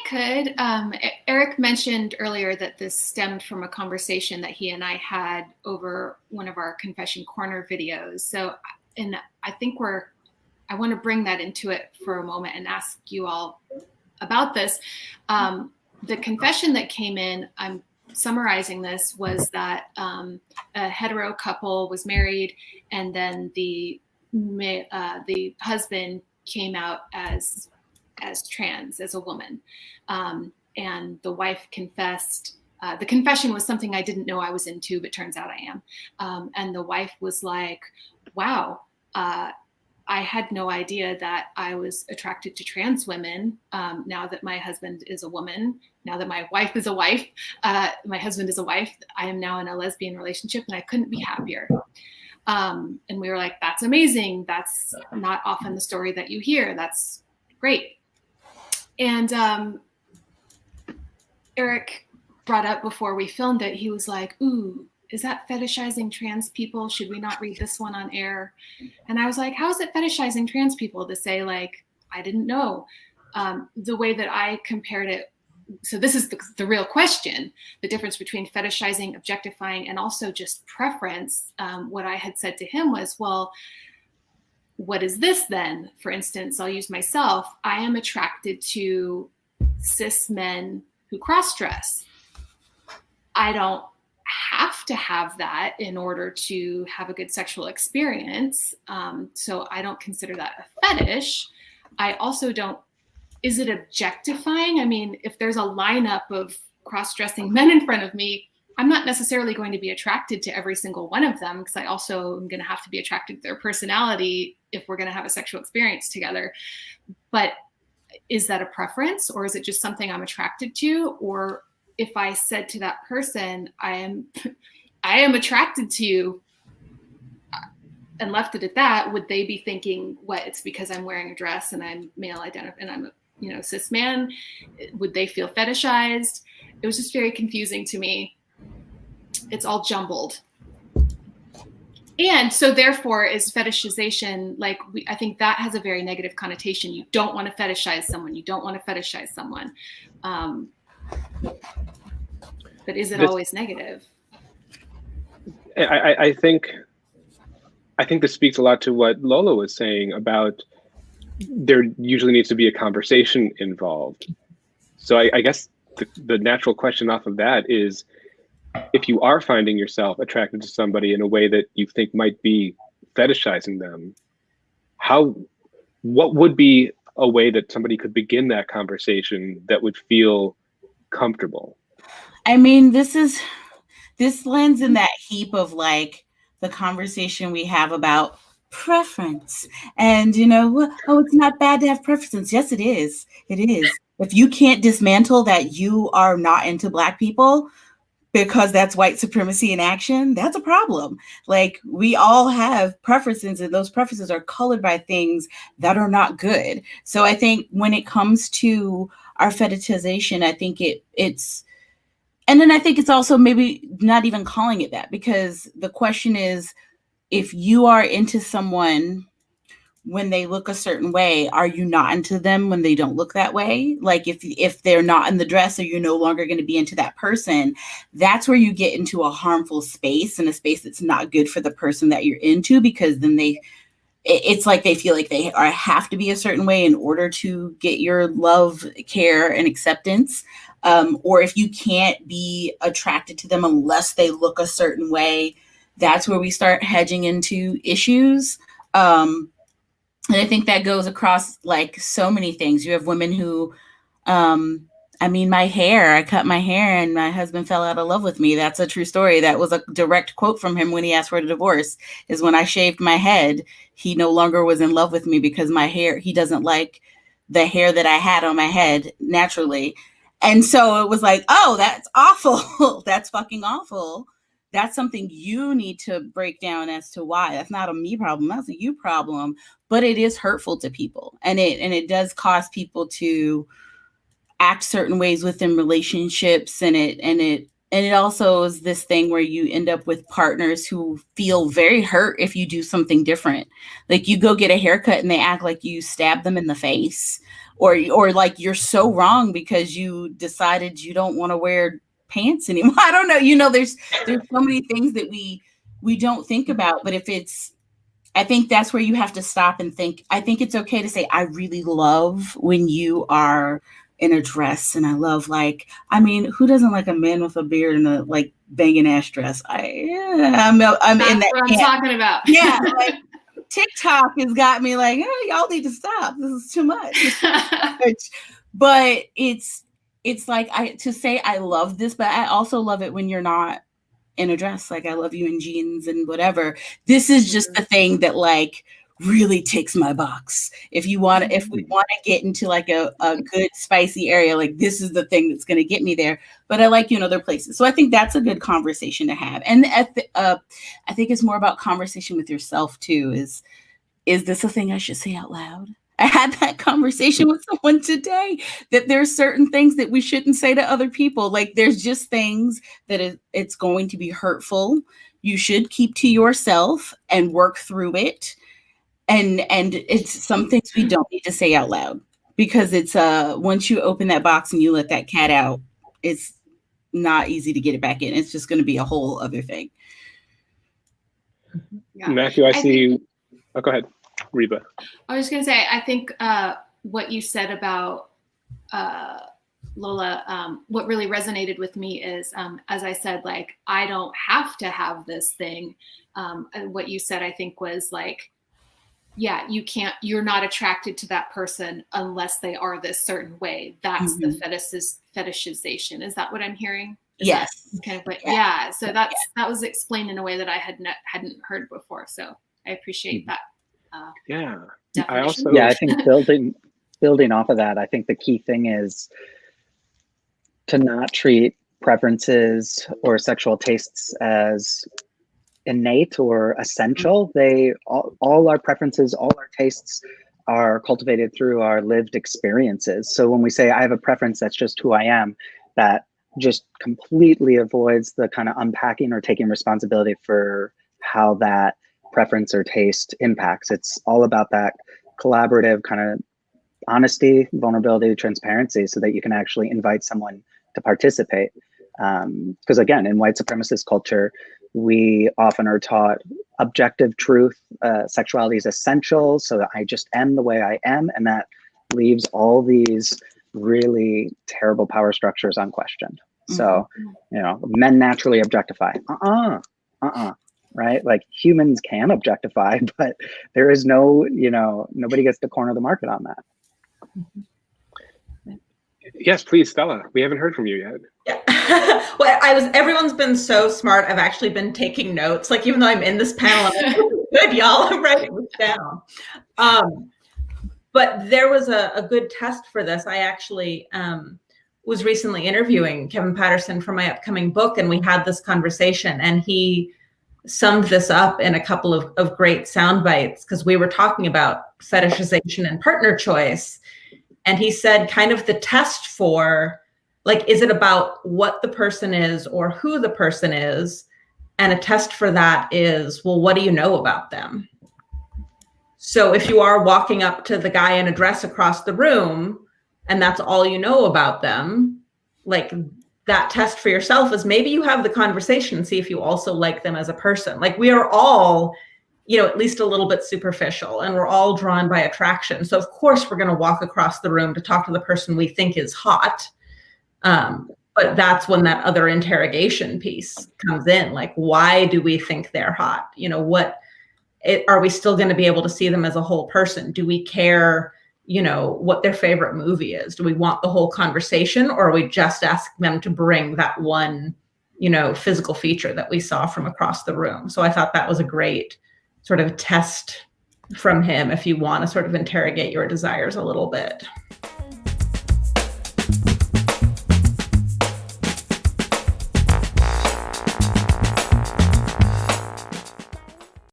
could. Eric mentioned earlier that this stemmed from a conversation that he and I had over one of our Confession Corner videos. So, and I think I want to bring that into it for a moment and ask you all about this. The confession that came in, I'm summarizing this, was that a hetero couple was married, and then the husband came out as trans, as a woman, and the wife confessed. The confession was something I didn't know I was into, but turns out I am. And the wife was like, "Wow, I had no idea that I was attracted to trans women. Now that my husband is a woman, now that my wife is a wife, my husband is a wife, I am now in a lesbian relationship, and I couldn't be happier." And we were like, "That's amazing. That's not often the story that you hear. That's great." And Eric brought up before we filmed it, he was like, "Ooh, is that fetishizing trans people? Should we not read this one on air?" And I was like, how is it fetishizing trans people to say, like, I didn't know? The way that I compared it, so this is the real question, the difference between fetishizing, objectifying, and also just preference. What I had said to him was, well, what is this then? For instance, I'll use myself. I am attracted to cis men who cross-dress. I don't have to have that in order to have a good sexual experience. So I don't consider that a fetish. I also don't, is it objectifying? I mean, if there's a lineup of cross-dressing men in front of me, I'm not necessarily going to be attracted to every single one of them, because I also am going to have to be attracted to their personality if we're going to have a sexual experience together. But is that a preference, or is it just something I'm attracted to? Or if I said to that person, I am attracted to you, and left it at that, would they be thinking, what, it's because I'm wearing a dress and I'm male identified and I'm a cis man? Would they feel fetishized? It was just very confusing to me. It's all jumbled. And so therefore is fetishization, like, I think that has a very negative connotation. You don't want to fetishize someone. You don't want to fetishize someone. But is it always negative? I think this speaks a lot to what Lola was saying about there usually needs to be a conversation involved. So I guess the natural question off of that is, if you are finding yourself attracted to somebody in a way that you think might be fetishizing them, what would be a way that somebody could begin that conversation that would feel comfortable? I mean, this lands in that heap of like the conversation we have about preference, and oh, it's not bad to have preferences. Yes, it is. It is. If you can't dismantle that you are not into Black people because that's white supremacy in action, that's a problem. Like, we all have preferences, and those preferences are colored by things that are not good. So I think when it comes to our fetishization, I think it's, and then I think it's also maybe not even calling it that, because the question is, if you are into someone when they look a certain way, are you not into them when they don't look that way? Like, if they're not in the dress, or you're no longer going to be into that person, that's where you get into a harmful space, and a space that's not good for the person that you're into, because then it's like they feel like they have to be a certain way in order to get your love, care, and acceptance. Or if you can't be attracted to them unless they look a certain way, that's where we start hedging into issues. And I think that goes across like so many things. You have women who, I cut my hair and my husband fell out of love with me. That's a true story. That was a direct quote from him when he asked for a divorce, is when I shaved my head, he no longer was in love with me because my hair, he doesn't like the hair that I had on my head naturally. And so it was like, oh, that's awful. That's fucking awful. That's something you need to break down as to why. That's not a me problem. That's a you problem. But it is hurtful to people. And it does cause people to act certain ways within relationships. And it also is this thing where you end up with partners who feel very hurt if you do something different. Like, you go get a haircut and they act like you stabbed them in the face, or like you're so wrong because you decided you don't want to wear pants anymore. I don't know. You know, there's so many things that we don't think about, but I think that's where you have to stop and think. I think it's okay to say, I really love when you are in a dress, and I love, like, I mean, who doesn't like a man with a beard and a like banging ass dress? I'm in that. What I'm talking about. Yeah, like TikTok has got me like, oh, y'all need to stop. This is too much. But it's like to say I love this, but I also love it when you're not in a dress. Like, I love you in jeans and whatever. This is just the thing that like really ticks my box. If we want to get into like a good spicy area, like this is the thing that's going to get me there. But I like you in other places. So I think that's a good conversation to have. And I think it's more about conversation with yourself too. Is this a thing I should say out loud? I had that conversation with someone today that there's certain things that we shouldn't say to other people. Like, there's just things that it's going to be hurtful. You should keep to yourself and work through it. And it's some things we don't need to say out loud, because it's once you open that box and you let that cat out, it's not easy to get it back in. It's just going to be a whole other thing. Yeah. Matthew, I see you. Oh, go ahead, Reba. I was going to say, I think what you said about Lola, what really resonated with me is, as I said, like, I don't have to have this thing. And what you said, I think, was like, yeah, you're not attracted to that person unless they are this certain way. That's the fetishization. Is that what I'm hearing? Yes. Kind of like, yeah. So that was explained in a way that I hadn't heard before. So I appreciate that. Yeah. Definition. I think building off of that, I think the key thing is to not treat preferences or sexual tastes as innate or essential. All our preferences, all our tastes are cultivated through our lived experiences. So when we say I have a preference, that's just who I am, that just completely avoids the kind of unpacking or taking responsibility for how that preference or taste impacts. It's all about that collaborative kind of honesty, vulnerability, transparency, so that you can actually invite someone to participate. Because again, in white supremacist culture, we often are taught objective truth, sexuality is essential, so that I just am the way I am, and that leaves all these really terrible power structures unquestioned. So, men naturally objectify. Right? Like, humans can objectify, but there is no, nobody gets to corner the market on that. Yes, please, Stella. We haven't heard from you yet. Yeah. Well, everyone's been so smart. I've actually been taking notes. Like, even though I'm in this panel, I'm like, good, y'all, I'm writing this down. But there was a good test for this. I actually was recently interviewing Kevin Patterson for my upcoming book, and we had this conversation, and he summed this up in a couple of great sound bites, because we were talking about fetishization and partner choice. And he said kind of the test for, like, is it about what the person is or who the person is? And a test for that is, well, what do you know about them? So if you are walking up to the guy in a dress across the room and that's all you know about them, like, that test for yourself is maybe you have the conversation and see if you also like them as a person. Like, we are all, at least a little bit superficial, and we're all drawn by attraction. So of course we're going to walk across the room to talk to the person we think is hot. But that's when that other interrogation piece comes in. Like, why do we think they're hot? Are we still going to be able to see them as a whole person? Do we care, what their favorite movie is? Do we want the whole conversation, or are we just asking them to bring that one, physical feature that we saw from across the room? So I thought that was a great sort of test from him if you want to sort of interrogate your desires a little bit.